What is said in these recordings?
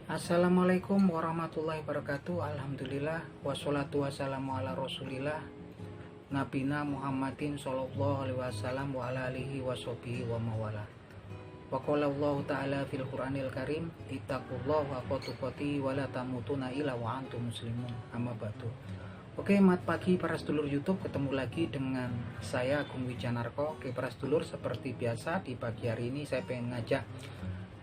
Assalamualaikum warahmatullahi wabarakatuh. Alhamdulillah wassalatu wassalamu ala rasulillah Nabina Muhammadin sallallahu alaihi wasallam wa ala alihi washabihi wa mawala. Wa qala Allah ta'ala fil Qur'anil Karim ittaqullaha haqqa tuqatih wa la tamutunna illa wa antum muslimun. Amma ba'du. Oke, selamat pagi para sedulur YouTube, ketemu lagi dengan saya Agung Wijanarko. Oke para sedulur, seperti biasa di pagi hari ini saya pengen ngajak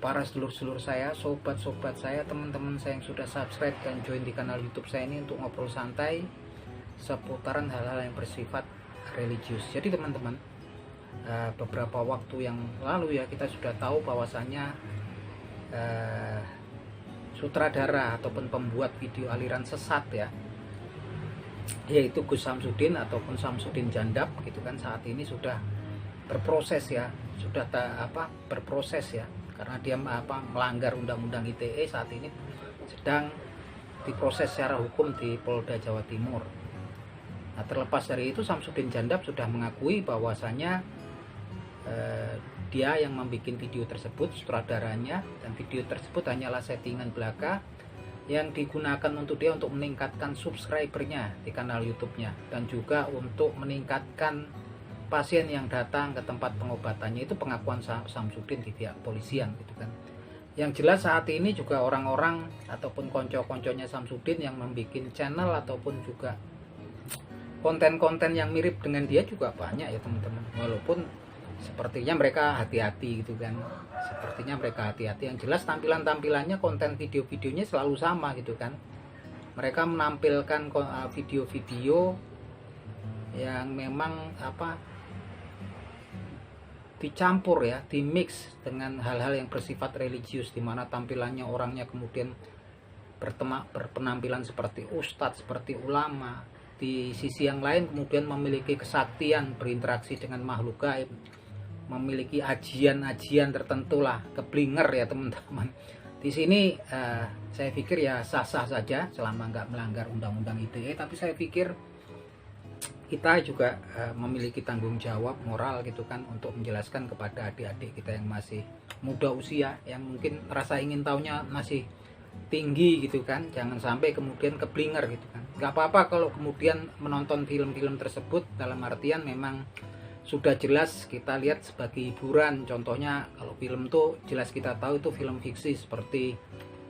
para sedulur-sedulur saya, sobat-sobat saya, teman-teman saya yang sudah subscribe dan join di kanal YouTube saya ini untuk ngobrol santai seputaran hal-hal yang bersifat religius. Jadi teman-teman, beberapa waktu yang lalu ya kita sudah tahu bahwasannya sutradara ataupun pembuat video aliran sesat ya, yaitu Gus Samsudin ataupun Samsudin Jandab gitu kan, saat ini sudah berproses ya, sudah berproses ya, karena dia melanggar undang-undang ITE. Saat ini sedang diproses secara hukum di Polda Jawa Timur. Nah, terlepas dari itu, Samsudin Jandab sudah mengakui bahwasanya dia yang membuat video tersebut, sutradaranya, dan video tersebut hanyalah settingan belaka yang digunakan untuk dia untuk meningkatkan subscribernya di kanal YouTube-nya, dan juga untuk meningkatkan pasien yang datang ke tempat pengobatannya. Itu pengakuan Samsudin di pihak polisian gitu kan. Yang jelas saat ini juga orang-orang ataupun konco-konconya Samsudin yang membuat channel ataupun juga konten-konten yang mirip dengan dia juga banyak ya teman-teman. Walaupun sepertinya mereka hati-hati gitu kan, sepertinya mereka hati-hati. Yang jelas tampilan-tampilannya, konten video-videonya selalu sama gitu kan. Mereka menampilkan video-video yang memang dicampur ya, dimix dengan hal-hal yang bersifat religius, di mana tampilannya orangnya kemudian berpenampilan seperti ustadz, seperti ulama. Di sisi yang lain kemudian memiliki kesaktian, berinteraksi dengan makhluk gaib, memiliki ajian-ajian tertentu lah, keblinger ya teman-teman. Di sini saya pikir ya sah-sah saja selama nggak melanggar undang-undang ITE, tapi saya pikir kita juga memiliki tanggung jawab moral gitu kan, untuk menjelaskan kepada adik-adik kita yang masih muda usia, yang mungkin rasa ingin tahunya masih tinggi gitu kan. Jangan sampai kemudian keblinger gitu kan. Gak apa-apa kalau kemudian menonton film-film tersebut dalam artian memang sudah jelas kita lihat sebagai hiburan. Contohnya kalau film tuh jelas kita tahu itu film fiksi seperti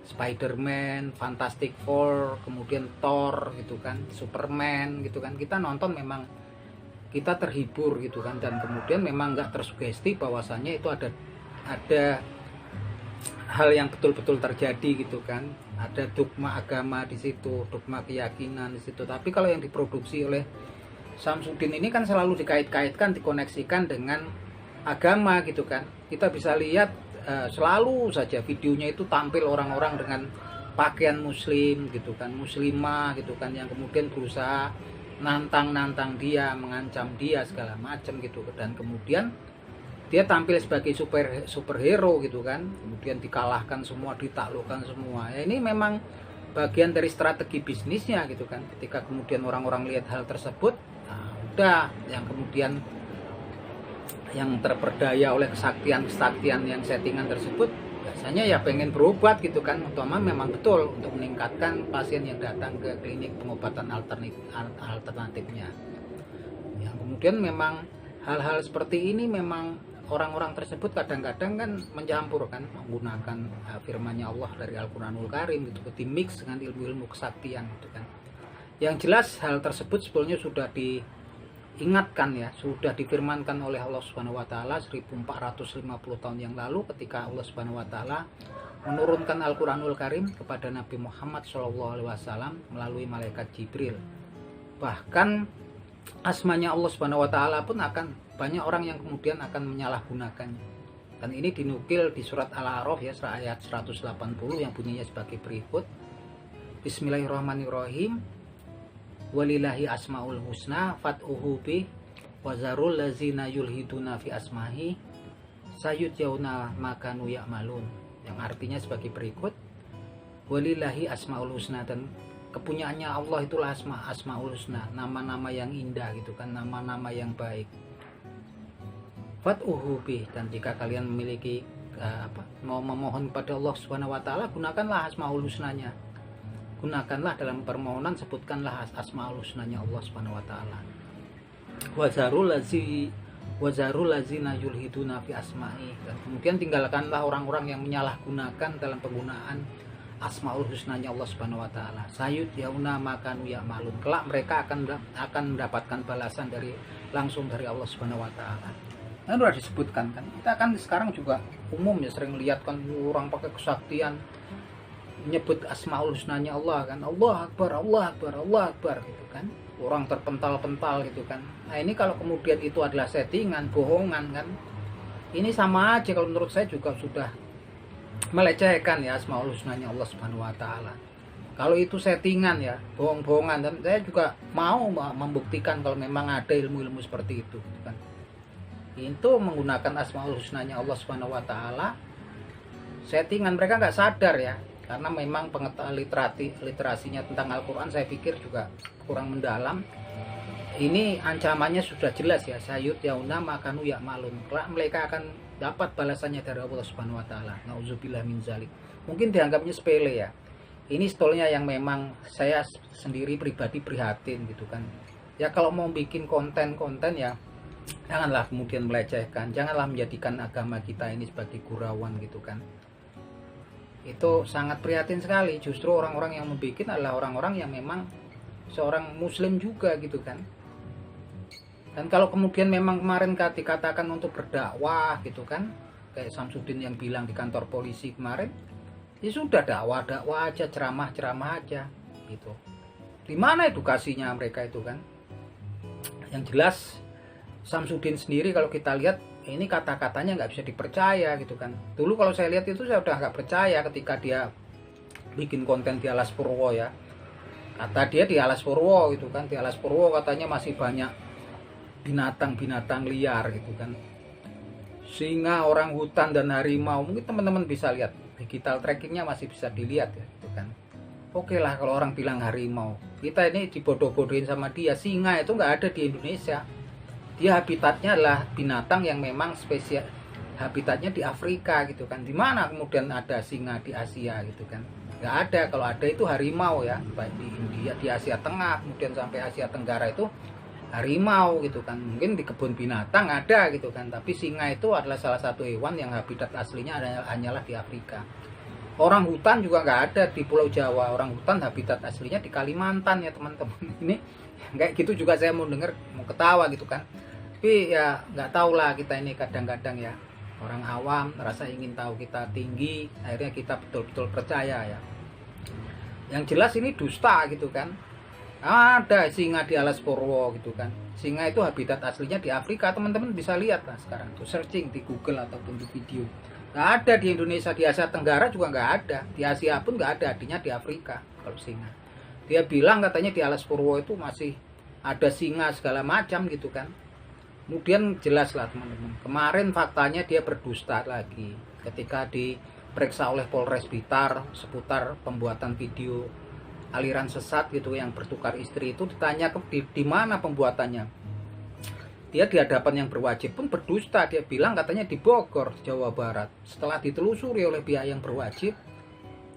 Spider-Man, Fantastic Four, kemudian Thor gitu kan, Superman gitu kan. Kita nonton memang kita terhibur gitu kan, dan kemudian memang nggak tersugesti bahwasannya itu ada hal yang betul-betul terjadi gitu kan. Ada dogma agama di situ, dogma keyakinan di situ. Tapi kalau yang diproduksi oleh Samsudin ini kan selalu dikait-kaitkan, dikoneksikan dengan agama gitu kan. Kita bisa lihat selalu saja videonya itu tampil orang-orang dengan pakaian muslim gitu kan, muslimah gitu kan, yang kemudian berusaha nantang dia, mengancam dia segala macam gitu. Dan kemudian dia tampil sebagai superhero gitu kan, kemudian dikalahkan semua, ditaklukkan semua ya. Ini memang bagian dari strategi bisnisnya gitu kan. Ketika kemudian orang-orang lihat hal tersebut, nah udah, yang kemudian yang terperdaya oleh kesaktian yang settingan tersebut biasanya ya pengen berobat gitu kan, utama memang betul untuk meningkatkan pasien yang datang ke klinik pengobatan alternatifnya. Yang kemudian memang hal-hal seperti ini memang orang-orang tersebut kadang-kadang kan mencampur kan, menggunakan firman-Nya Allah dari Al-Qur'anul Karim gitu, dimix dengan ilmu-ilmu kesaktian gitu kan. Yang jelas hal tersebut sebetulnya sudah diingatkan ya, sudah difirmankan oleh Allah Subhanahu wa taala 1450 tahun yang lalu, ketika Allah Subhanahu wa taala menurunkan Al-Qur'anul Karim kepada Nabi Muhammad SAW melalui malaikat Jibril. Bahkan asmanya Allah Subhanahu wa taala pun akan banyak orang yang kemudian akan menyalahgunakannya. Dan ini dinukil di surat Al-A'raf ya, ayat 180 yang bunyinya sebagai berikut. Bismillahirrahmanirrahim. Walillahi asmaul husna fad'uhu bi wazarul lazina yulhiduna fi asmahi sayudyauna makanu ya'malun. Yang artinya sebagai berikut. Walillahi asmaul husna, dan kepunyaannya Allah itulah asmaul husna, nama-nama yang indah gitu kan, nama-nama yang baik. Fad'uhu bih, dan jika kalian memiliki mau memohon pada Allah Subhanahu wa taala, gunakanlah asmaul husnanya. Gunakanlah dalam permohonan, sebutkanlah asmaul husnanya Allah Subhanahu wa taala. Wazarul lazina yulhiduna fi asma'i. Dan kemudian tinggalkanlah orang-orang yang menyalahgunakan dalam penggunaan asmaul husnanya Allah Subhanahu wa taala. Sayud yauna makanu ya'malun. Kelak mereka akan mendapatkan balasan langsung dari Allah Subhanahu wa taala. Kan sudah disebutkan kan. Kita kan sekarang juga umum ya sering melihat kan orang pakai kesaktian menyebut asmaul husnanya Allah kan. Allah Akbar, Allah Akbar, Allah Akbar gitu kan. Orang terpental-pental gitu kan. Nah, ini kalau kemudian itu adalah settingan, bohongan kan. Ini sama aja kalau menurut saya juga sudah melecehkan ya asmaul husnanya Allah Subhanahu wa taala. Kalau itu settingan ya, bohong-bohongan, dan saya juga mau membuktikan kalau memang ada ilmu-ilmu seperti itu gitu kan. Itu menggunakan asmaul husnanya Allah Subhanahu wa taala. Settingan, mereka nggak sadar ya. Karena memang pengetahuan literasinya tentang Al-Qur'an saya pikir juga kurang mendalam. Ini ancamannya sudah jelas ya, sayut yauna makanu ya'malun. Kelak mereka akan dapat balasannya dari Allah Subhanahu wa taala. Nauzubillah min zalik. Mungkin dianggapnya sepele ya. Ini stolnya yang memang saya sendiri pribadi prihatin gitu kan. Ya kalau mau bikin konten-konten ya janganlah kemudian melecehkan, janganlah menjadikan agama kita ini sebagai gurauan gitu kan. Itu sangat prihatin sekali. Justru orang-orang yang membuat adalah orang-orang yang memang seorang muslim juga gitu kan. Dan kalau kemudian memang kemarin dikatakan untuk berdakwah gitu kan, kayak Samsudin yang bilang di kantor polisi kemarin, ya sudah dakwah aja, ceramah aja gitu. Di mana edukasinya mereka itu kan? Yang jelas Samsudin sendiri kalau kita lihat ini kata-katanya nggak bisa dipercaya gitu kan. Dulu kalau saya lihat itu saya udah nggak percaya ketika dia bikin konten di Alas Purwo ya. Kata dia di Alas Purwo gitu kan, di Alas Purwo katanya masih banyak binatang-binatang liar gitu kan. Singa, orang hutan dan harimau. Mungkin teman-teman bisa lihat digital trackingnya masih bisa dilihat ya gitu kan. Oke lah kalau orang bilang harimau, kita ini dibodoh-bodohin sama dia. Singa itu nggak ada di Indonesia. Dia habitatnya adalah binatang yang memang spesial, habitatnya di Afrika gitu kan. Di mana kemudian ada singa di Asia gitu kan? Nggak ada. Kalau ada itu harimau ya, baik di India, di Asia Tengah, kemudian sampai Asia Tenggara itu harimau gitu kan. Mungkin di kebun binatang ada gitu kan. Tapi singa itu adalah salah satu hewan yang habitat aslinya hanyalah di Afrika. Orang hutan juga nggak ada di Pulau Jawa. Orang hutan habitat aslinya di Kalimantan ya teman-teman. Ini kayak gitu juga saya mau dengar, mau ketawa gitu kan. Tapi ya nggak tahu lah, kita ini kadang-kadang ya orang awam merasa ingin tahu kita tinggi, akhirnya kita betul-betul percaya ya. Yang jelas ini dusta gitu kan. Ada singa di Alas Purwo gitu kan. Singa itu habitat aslinya di Afrika, teman-teman bisa lihat lah sekarang tuh, searching di Google ataupun di video. Nggak ada di Indonesia, di Asia Tenggara juga nggak ada, di Asia pun nggak ada, artinya di Afrika kalau singa. Dia bilang katanya di Alas Purwo itu masih ada singa segala macam gitu kan. Kemudian jelas lah teman-teman, kemarin faktanya dia berdusta lagi ketika diperiksa oleh Polres Blitar seputar pembuatan video aliran sesat gitu yang bertukar istri. Itu ditanya di mana pembuatannya, dia di hadapan yang berwajib pun berdusta. Dia bilang katanya di Bogor, Jawa Barat. Setelah ditelusuri oleh pihak yang berwajib,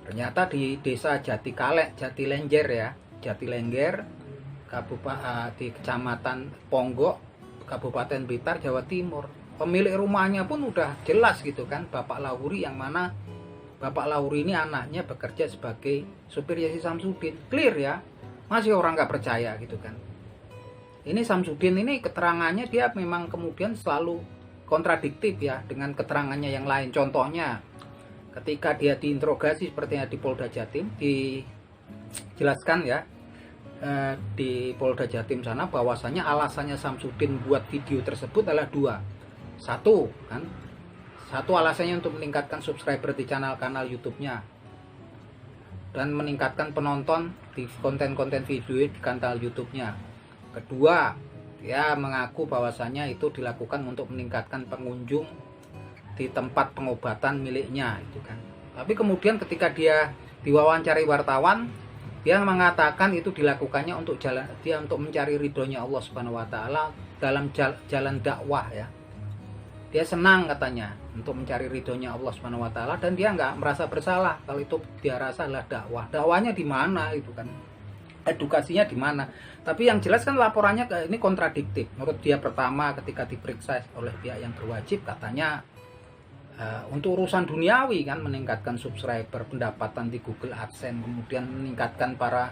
ternyata di desa Jatilengger ya, Jatilengger, di Kecamatan Ponggok, Kabupaten Blitar, Jawa Timur. Pemilik rumahnya pun udah jelas gitu kan, Bapak Lahuri, yang mana Bapak Lahuri ini anaknya bekerja sebagai supir Yahya Samsudin. Clear ya, masih orang nggak percaya gitu kan. Ini Samsudin ini keterangannya dia memang kemudian selalu kontradiktif ya dengan keterangannya yang lain. Contohnya ketika dia diinterogasi sepertinya di Polda Jatim, dijelaskan ya di Polda Jatim sana bahwasanya alasannya Samsudin buat video tersebut adalah dua. Satu alasannya untuk meningkatkan subscriber di kanal YouTube-nya dan meningkatkan penonton di konten-konten video di kanal YouTube-nya. Kedua, dia mengaku bahwasanya itu dilakukan untuk meningkatkan pengunjung di tempat pengobatan miliknya itu kan. Tapi kemudian ketika dia diwawancari wartawan, dia mengatakan itu dilakukannya untuk mencari ridhonya Allah Subhanahu wa taala dalam jalan dakwah ya. dia senang katanya untuk mencari ridhonya Allah Subhanahu wa taala, dan dia nggak merasa bersalah kalau itu dia rasa adalah dakwah. Dakwahnya di mana itu kan? Edukasinya di mana? Tapi yang jelas kan laporannya ini kontradiktif. Menurut dia pertama ketika diperiksa oleh pihak yang berwajib katanya untuk urusan duniawi kan, meningkatkan subscriber, pendapatan di Google AdSense, kemudian meningkatkan para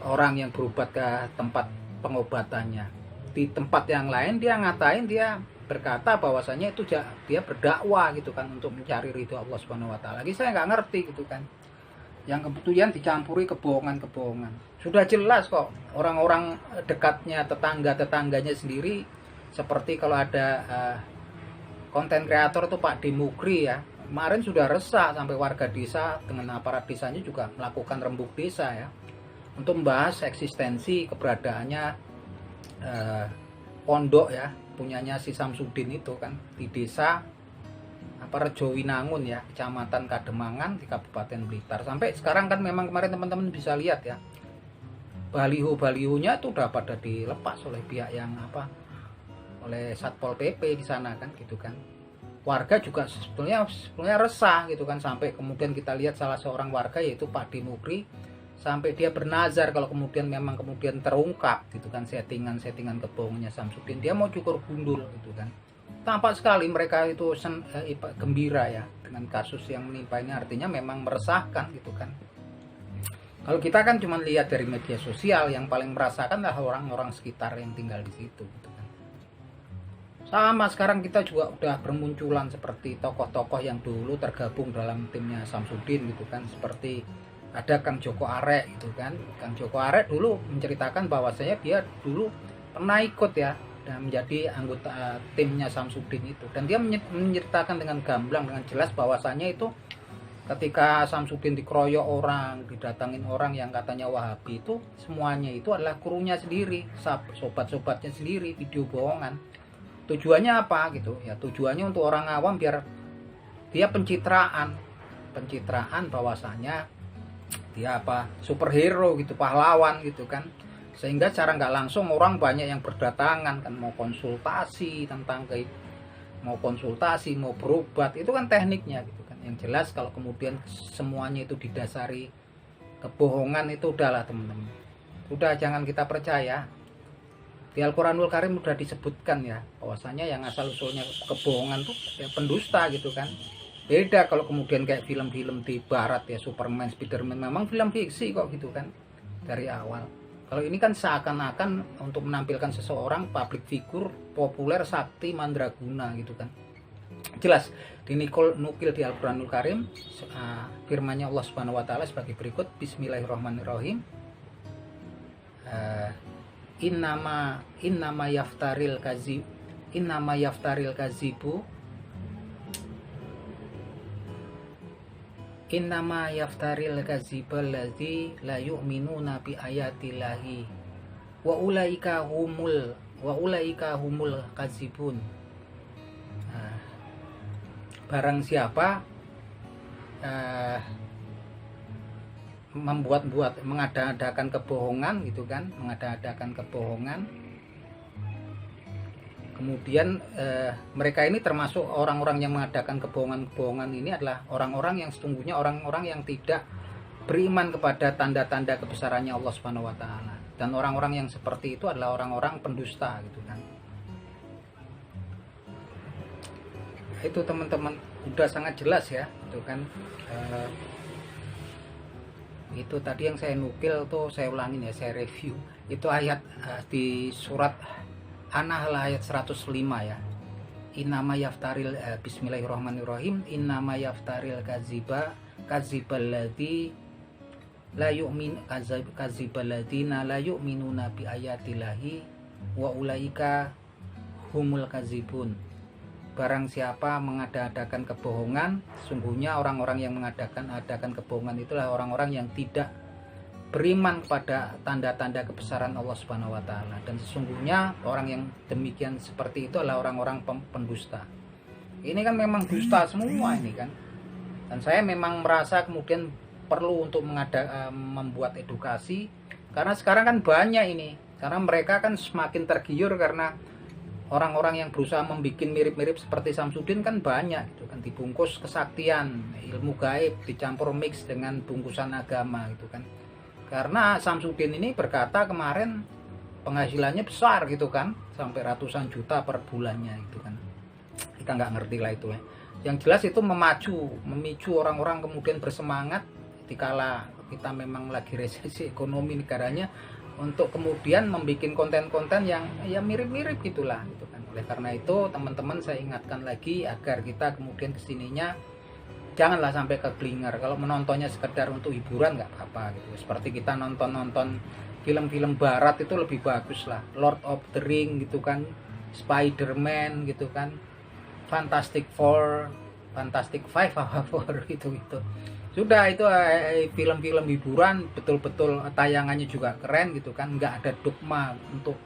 orang yang berobat ke tempat pengobatannya. Di tempat yang lain dia ngatain, dia berkata bahwasanya itu dia berdakwah gitu kan untuk mencari ridho Allah Subhanahu wa taala. Lagi saya nggak ngerti gitu kan. Yang kemudian dicampuri kebohongan-kebohongan. Sudah jelas kok orang-orang dekatnya, tetangga-tetangganya sendiri, seperti kalau ada konten kreator tuh Pak Demukri ya. Kemarin sudah resah sampai warga desa dengan aparat desanya juga melakukan rembuk desa ya. Untuk membahas eksistensi keberadaannya pondok ya, punyanya si Samsudin itu kan di desa Rejo Winangun ya, Kecamatan Kademangan di Kabupaten Blitar. Sampai sekarang kan memang kemarin teman-teman bisa lihat ya, baliho-balihonya itu udah pada dilepas oleh pihak yang oleh Satpol PP di sana kan gitu kan. Warga juga sebetulnya resah gitu kan, sampai kemudian kita lihat salah seorang warga yaitu Pak Demukri sampai dia bernazar kalau kemudian memang kemudian terungkap gitu kan settingan kebohongannya Samsudin, dia mau cukur gundul gitu kan. Tampak sekali mereka itu gembira ya dengan kasus yang menimpa ini, artinya memang meresahkan gitu kan. Kalau kita kan cuma lihat dari media sosial, yang paling merasakan adalah orang-orang sekitar yang tinggal di situ gitu kan. Sama sekarang kita juga udah bermunculan seperti tokoh-tokoh yang dulu tergabung dalam timnya Samsudin gitu kan, seperti ada Kang Joko Arek gitu kan. Kang Joko Arek dulu menceritakan bahwasanya dia dulu pernah ikut ya dan menjadi anggota timnya Samsudin itu, dan dia menceritakan dengan gamblang, dengan jelas bahwasanya itu ketika Samsudin dikeroyok orang, didatangin orang yang katanya Wahabi, itu semuanya itu adalah krunya sendiri, sobat-sobatnya sendiri, video bohongan. Tujuannya apa gitu ya? Tujuannya untuk orang awam biar dia pencitraan bahwasanya dia superhero gitu, pahlawan gitu kan. Sehingga cara nggak langsung orang banyak yang berdatangan kan, mau konsultasi mau berobat, itu kan tekniknya gitu kan. Yang jelas kalau kemudian semuanya itu didasari kebohongan, itu udahlah teman-teman, udah jangan kita percaya. Di Al-Quranul Karim udah disebutkan ya bahwasanya yang asal usulnya kebohongan tuh ya pendusta gitu kan. Beda kalau kemudian kayak film-film di barat ya, Superman, Spiderman, memang film fiksi kok gitu kan dari awal. Kalau ini kan seakan-akan untuk menampilkan seseorang public figure populer, sakti, mandraguna gitu kan. Jelas dinukil di Al-Quranul Karim firman-Nya Allah Subhanahu wa taala sebagai berikut. Bismillahirrahmanirrahim. Innama yaftaril kazibu Innama yaftaril kazibal ladzi la yu'minuna bi ayatillahi wa ulaika humul kazibun. Barang siapa mengada-adakan kebohongan gitu kan, kemudian mereka ini termasuk orang-orang yang mengadakan kebohongan ini adalah orang-orang yang sesungguhnya orang-orang yang tidak beriman kepada tanda-tanda kebesarannya Allah Subhanahu wa taala. Dan orang-orang yang seperti itu adalah orang-orang pendusta gitu kan. Itu teman-teman udah sangat jelas ya itu kan. Itu tadi yang saya nukil tuh, saya ulangin ya, saya review. Itu ayat di surat An-Nahl ayat 105 ya. Innama yaftaril bismillahirrahmanirrahim. Innama yaftaril kazibal ladzi la yu'min kazibal ladzina la yu'minuna bi ayatillahi wa ulaika humul kazibun. Barang siapa mengada-adakan kebohongan, sungguhnya orang-orang yang mengadakan kebohongan itulah orang-orang yang tidak beriman kepada tanda-tanda kebesaran Allah Subhanahu wa taala, dan sesungguhnya orang yang demikian seperti itu adalah orang-orang pendusta. Ini kan memang dusta semua ini kan. Dan saya memang merasa kemudian perlu untuk membuat edukasi, karena sekarang kan banyak ini, karena mereka kan semakin tergiur karena orang-orang yang berusaha membuat mirip-mirip seperti Samsudin kan banyak gitu kan, dibungkus kesaktian, ilmu gaib dicampur mix dengan bungkusan agama gitu kan. Karena Samsudin ini berkata kemarin penghasilannya besar gitu kan, sampai ratusan juta per bulannya gitu kan. Kita nggak ngerti lah itu ya. Yang jelas itu memicu orang-orang kemudian bersemangat dikala kita memang lagi resesi ekonomi negaranya, untuk kemudian membuat konten-konten yang ya mirip-mirip gitulah gitu kan. Oleh karena itu teman-teman saya ingatkan lagi agar kita kemudian kesininya janganlah sampai keblinger. Kalau menontonnya sekedar untuk hiburan nggak apa-apa gitu. Seperti kita nonton film-film barat itu lebih bagus lah, Lord of the Ring gitu kan, Spider-Man gitu kan, Fantastic Four, Fantastic Five apa gitu. Sudah itu film-film hiburan, betul-betul tayangannya juga keren gitu kan, nggak ada dogma untuk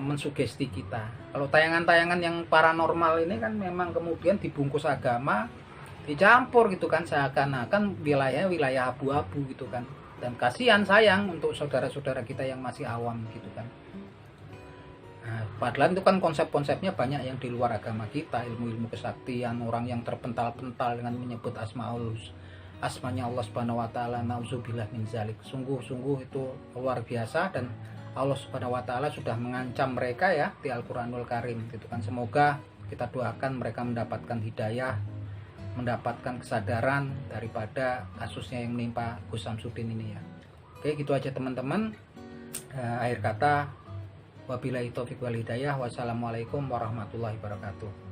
mensugesti kita. Kalau tayangan-tayangan yang paranormal ini kan memang kemudian dibungkus agama, dicampur gitu kan, seakan-akan wilayah abu-abu gitu kan. Dan kasihan, sayang untuk saudara-saudara kita yang masih awam gitu kan. Nah, padahal itu kan konsep-konsepnya banyak yang di luar agama kita, ilmu-ilmu kesaktian, orang yang terpental-pental dengan menyebut asmanya Allah Subhanahu wa taala, nauzubillah min zalik. Sungguh-sungguh itu luar biasa, dan Allah Subhanahu wa taala sudah mengancam mereka ya di Al-Qur'anul Karim gitu kan. Semoga kita doakan mereka mendapatkan hidayah, mendapatkan kesadaran daripada kasusnya yang menimpa Gus Samsudin ini ya. Oke, gitu aja teman-teman. Akhir kata, wabillahi taufiq wal hidayah. Wassalamualaikum warahmatullahi wabarakatuh.